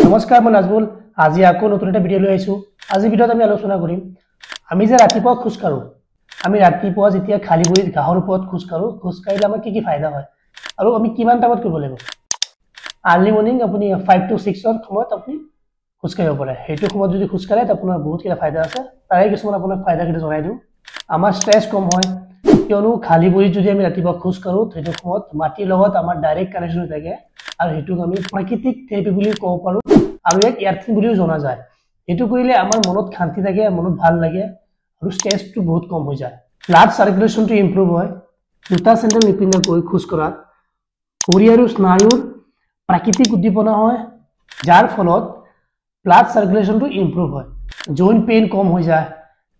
নমস্কাৰ মই নাজমুল আজি আকৌ নতুন এটা ভিডিও লৈ আইছো আজি ভিডিওত আমি আলোচনা কৰিম আমি যে ৰাতিপুৱা খুজ কাঢ়ো আমি ৰাতিপুৱা যেতিয়া খালি ভৰিত গাহৰ ওপৰত খুজ কাঢ়িলে আমাৰ কি ফায়দা হয় আৰু আমি কিমান টাইমত কৰিব লাগিব আৰ্লি মৰ্নিং আপুনি 5 to 6 ৰ সময়ত আপুনি খুজ কাঢ়িব পাৰে হেতু সময়ত যদি খুজ কাঢ়ে আপোনাৰ বহুত কিটা ফায়দা আছে তাৰে কিছুমান আপোনাক ফায়দা কিটা জনাই দিও আমাৰ স্ট্ৰেছ কম হয় কিয়নো খালি ভৰিত যদি আমি ৰাতিপুৱা খুজ কাঢ়ো হেতু সময়ত মাটিৰ লগত আমাৰ ডাইৰেক্ট কানেকচন হৈ থাকে আৰু হেতু আমি প্ৰাকৃতিক থেৰাপি বুলি ক'ব পাৰো আৰু এক এয়াৰথিং বুলিও জনা যায় হেতু কৰিলে আমাৰ মনত শান্তি থাকে মনত ভাল লাগে আৰু স্ট্ৰেছটো বহুত কম হৈ যায় ব্লাড সাৰ্কুলেশনটো ইমপ্ৰুভ হয় জোতা চেন্ডেল নিপিন্ধাকৈ খুজ কাঢ়াত ভৰি আৰু স্নায়ুৰ প্ৰাকৃতিক উদ্দীপনা হয় যাৰ ফলত ব্লাড সাৰ্কুলেশনটো ইমপ্ৰুভ হয় জইন্ট পেইন কম হৈ যায়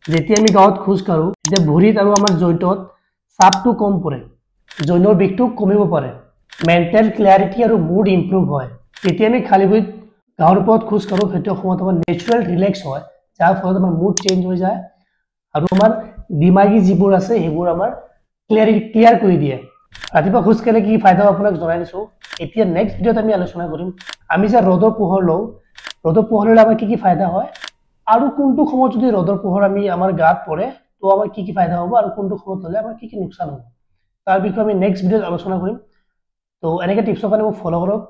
যেতিয়া আমি গাঁৱত খুজ কাঢ়ো তেতিয়া ভৰিত আৰু আমাৰ জইন্টত চাপটো কম পৰে জইনৰ বিষটো কমিব পাৰে মেন্টাল ক্লাৰিটি আৰু মুড ইমপ্ৰুভ হয় যেতিয়া আমি খালি ভৰিত গাঁৱৰ ওপৰত খুজ কাঢ়ো হেতু সময়ত আমাৰ নেচাৰেল ৰিলেক্স হয় যাৰ ফলত আমাৰ মুড চেঞ্জ হৈ যায় আৰু আমাৰ দিমাগী যিবোৰ আছে হেবোৰ আমাৰ ক্লিয়াৰ কৰি দিয়ে ৰাতিপুৱা খুজ কাঢ়িলে কি ফায়দা আপোনাক জনাই দিছো এতিয়া নেক্সট ভিডিওত আমি আলোচনা কৰিম আমি যে ৰ'দৰ পোহৰ লওঁ ৰ'দৰ পোহৰলৈ আমাৰ কি ফায়দা হয় আৰু কোনটো সময়ত যদি ৰ'দৰ পোহৰ আমি আমাৰ গাত পৰে তো আমাৰ কি ফায়দা হ'ব আৰু কোনটো সময়ত ললে আমাৰ কি নুকसान হ'ব তাৰ বিষয়ে আমি নেক্সট ভিডিওত আলোচনা কৰিম তো এনেকৈ টিপছৰ কাৰণে মোক ফলো কৰক